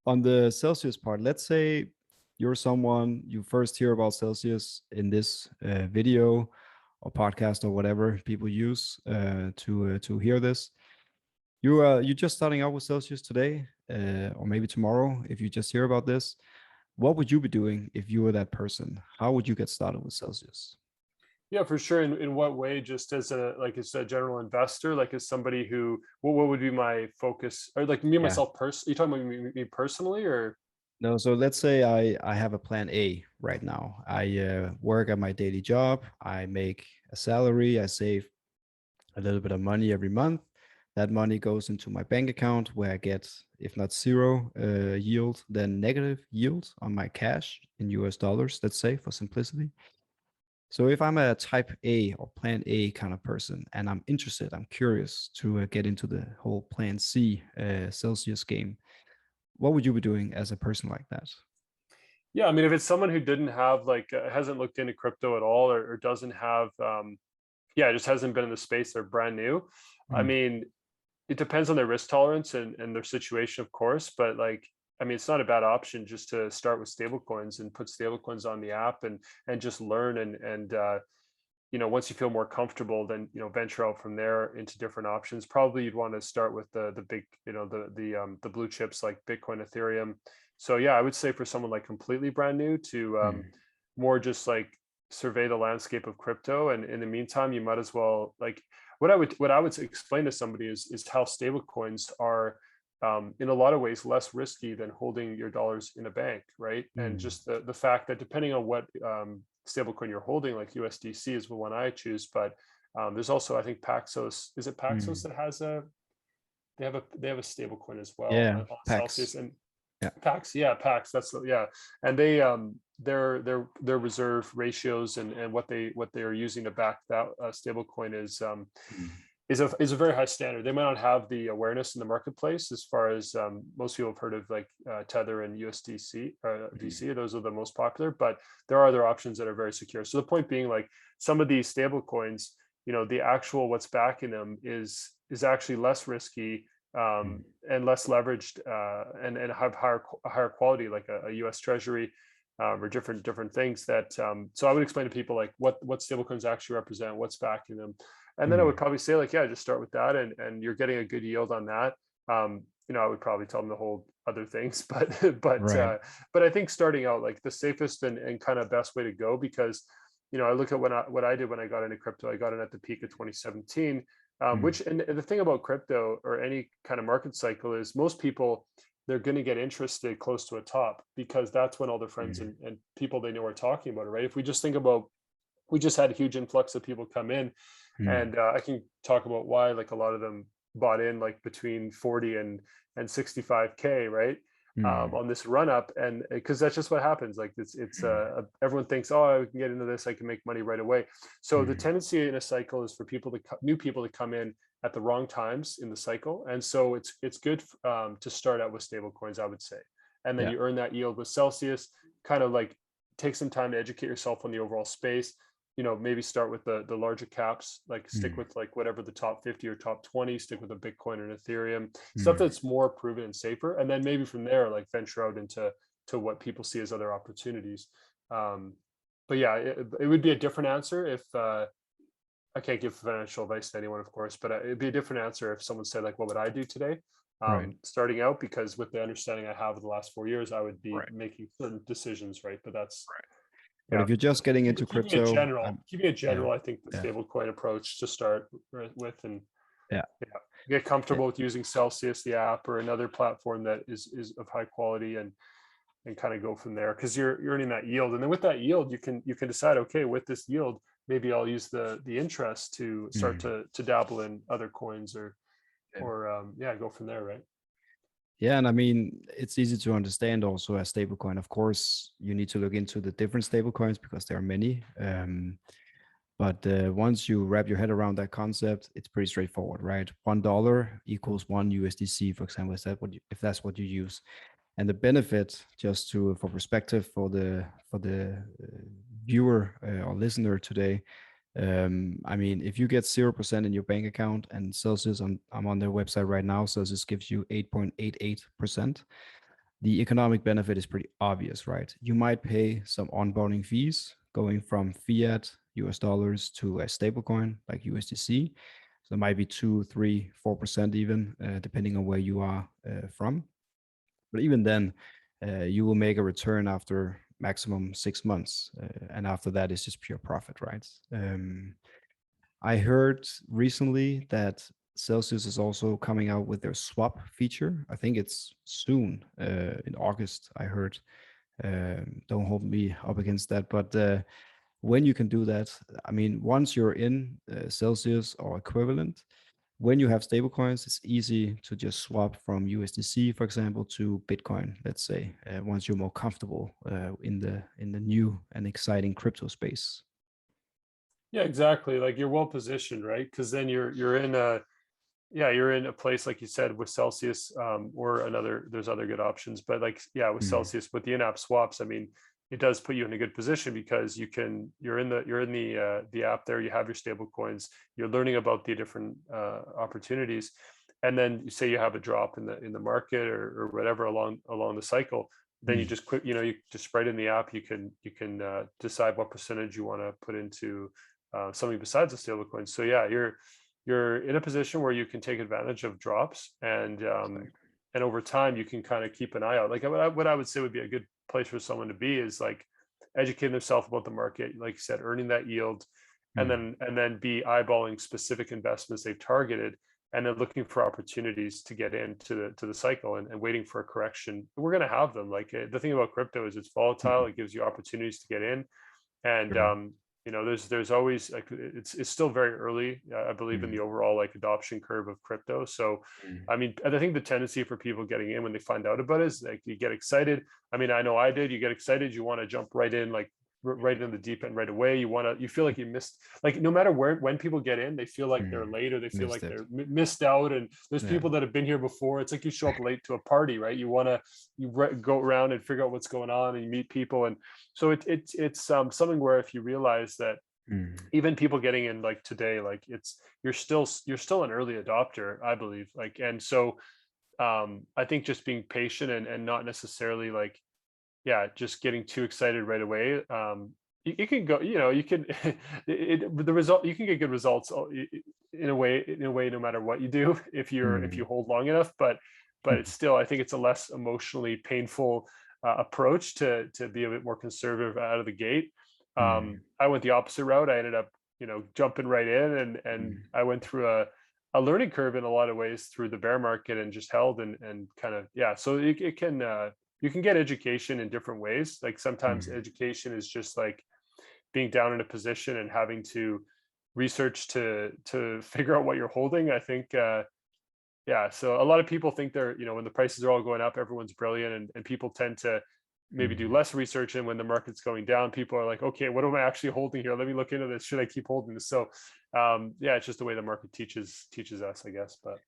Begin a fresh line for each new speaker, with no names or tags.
on the Celsius part, let's say you're someone you first hear about Celsius in this video or podcast or whatever people use to hear this. You're just starting out with Celsius today, or maybe tomorrow. If you just hear about this, what would you be doing if you were that person? How would you get started with Celsius?
Yeah, for sure. In what way? Just as a general investor, like as somebody who, what would be my focus, or like me
Yeah.
myself person? You talking about me personally, or?
No, so let's say I have a plan A right now. I work at my daily job. I make a salary. I save a little bit of money every month. That money goes into my bank account where I get, if not zero yield, then negative yield on my cash in US dollars, let's say for simplicity. So if I'm a type A or plan A kind of person and I'm interested, I'm curious to get into the whole plan C Celsius game, what would you be doing as a person like that?
Yeah, I mean, if it's someone who didn't have like hasn't looked into crypto at all, or doesn't have, yeah, just hasn't been in the space, they're brand new. I
Mm,
mean, it depends on their risk tolerance and their situation, of course, but like, I mean, it's not a bad option just to start with stablecoins and put stablecoins on the app and just learn and once you feel more comfortable, then venture out from there into different options. Probably you'd want to start with the big, the blue chips like Bitcoin, Ethereum. So yeah, I would say for someone like completely brand new to
mm,
more just like survey the landscape of crypto, and in the meantime you might as well like what I would explain to somebody is how stable coins are, in a lot of ways less risky than holding your dollars in a bank, right? And
mm,
just the fact that depending on what stablecoin you're holding, like USDC is the one I choose, but there's also, I think, Paxos. Is it Paxos
mm.
that has they have a stable coin as well
Yeah,
on Celsius?
PAX.
And
Yeah.
Pax, yeah, Pax. Yeah, and they their reserve ratios and what they are using to back that stable coin
Mm,
is a very high standard. They might not have the awareness in the marketplace as far as most people have heard of, like Tether and USDC,
mm,
DC. Those are the most popular, but there are other options that are very secure. So the point being, like some of these stable coins, the actual what's backing them is actually less risky,
mm,
and less leveraged, and have higher quality, like a U.S. Treasury, or different things that. So I would explain to people like what stablecoins actually represent, what's backing them, and then I would
mm.
probably say like, yeah, just start with that, and you're getting a good yield on that. I would probably tell them to hold other things, but
Right.
but I think starting out, like the safest and kind of best way to go, because I look at what I did when I got into crypto. I got in at the peak of 2017,
Mm,
which, and the thing about crypto or any kind of market cycle is most people, they're going to get interested close to a top, because that's when all their friends
mm,
and people they know are talking about it, right? If we just think about, we just had a huge influx of people come in,
mm,
and I can talk about why, like a lot of them bought in like between 40 and 65K, right?
mm,
On this run up, and because that's just what happens. Like everyone thinks, oh, I can get into this, I can make money right away. So the
mm,
tendency in a cycle is for new people to come in at the wrong times in the cycle, and so it's good to start out with stable coins, I would say, and then
yeah.
you earn that yield with Celsius. Kind of like take some time to educate yourself on the overall space. Maybe start with the larger caps, like stick
Mm,
with like whatever the top 50 or top 20, stick with a Bitcoin and Ethereum, stuff
mm.
that's more proven and safer. And then maybe from there, like venture out into what people see as other opportunities. Um, but yeah, it would be a different answer if I can't give financial advice to anyone, of course, but it'd be a different answer if someone said like, what would I do today?
Right.
Starting out, because with the understanding I have of the last 4 years, I would be
Right.
making certain decisions, right? But that's,
Right. But
yeah.
if you're just getting
Keep
into
it keeping it
crypto,
general. Keeping it
yeah,
general, I think the
yeah,
stablecoin approach to start with, and
yeah,
yeah, get
yeah.
comfortable with using Celsius, the app, or another platform that is of high quality, and kind of go from there, because you're earning that yield, and then with that yield, you can decide, okay, with this yield, maybe I'll use the interest to start
Mm,
to dabble in other coins,
yeah.
or yeah, go from there, right?
Yeah, and I mean, it's easy to understand also a stablecoin. Of course, you need to look into the different stablecoins because there are many. But once you wrap your head around that concept, it's pretty straightforward, right? $1 equals one USDC, for example. If that's what you use? And the benefit, just to for perspective for the viewer or listener today, I mean, if you get 0% in your bank account and Celsius, I'm on their website right now, Celsius gives you 8.88%. the economic benefit is pretty obvious, right? You might pay some onboarding fees going from fiat US dollars to a stablecoin like USDC. So it might be 2, 3, 4% even, depending on where you are from. But even then, you will make a return after maximum 6 months. And after that, it's just pure profit, right? I heard recently that Celsius is also coming out with their swap feature. I think it's soon, in August, I heard. Don't hold me up against that. But when you can do that, I mean, once you're in Celsius or equivalent, when you have stablecoins, it's easy to just swap from USDC, for example, to Bitcoin. Let's say once you're more comfortable in the new and exciting crypto space.
Yeah, exactly. Like you're well positioned, right? Because then you're in a yeah, you're in a place like you said with Celsius, or another. There's other good options, but like yeah, with
Mm,
Celsius with the in-app swaps, I mean, it does put you in a good position because you're in the app there. You have your stable coins. You're learning about the different opportunities, and then you say you have a drop in the market or whatever along the cycle. Then you
mm,
just quit. You just right in the app. You can decide what percentage you want to put into something besides the stable coins. So yeah, you're in a position where you can take advantage of drops
exactly.
and over time you can kind of keep an eye out. Like what I would say would be a good place for someone to be is like educating themselves about the market, like you said, earning that yield, and
Mm,
then be eyeballing specific investments they've targeted, and then looking for opportunities to get into the cycle and waiting for a correction. We're going to have them. Like the thing about crypto is it's volatile.
mm,
It gives you opportunities to get in, and
sure.
there's always like it's still very early, I believe, in
Mm,
the overall like adoption curve of crypto. So
mm,
I mean, and I think the tendency for people getting in when they find out about it is like you get excited. I mean, I know I did. You get excited, you want to jump right in, like right in the deep end right away. You feel like you missed, like no matter where when people get in, they feel like they're
mm.
late, or they feel
Missed
like
it.
they're missed out, and there's
Yeah.
people that have been here before. It's like you show up late to a party, right? You want to go around and figure out what's going on, and you meet people. And so it's something where if you realize that
Mm,
even people getting in like today, like you're still an early adopter, I believe. Like, and so I think just being patient and not necessarily like, yeah, just getting too excited right away. You can go, you can the result, you can get good results in a way no matter what you do if you
mm,
hold long enough. But it's
mm,
still, I think it's a less emotionally painful approach to be a bit more conservative out of the gate.
mm,
I went the opposite route. I ended up jumping right in, and
mm,
I went through a learning curve in a lot of ways through the bear market, and just held and kind of, yeah, so it can you can get education in different ways. Like sometimes
mm.
education is just like being down in a position and having to research to figure out what you're holding. I think yeah, so a lot of people think they're, when the prices are all going up, everyone's brilliant, and people tend to maybe do
Mm.
less research. And when the market's going down, people are like, okay, what am I actually holding here? Let me look into this. Should I keep holding this? So yeah, it's just the way the market teaches us, I guess. But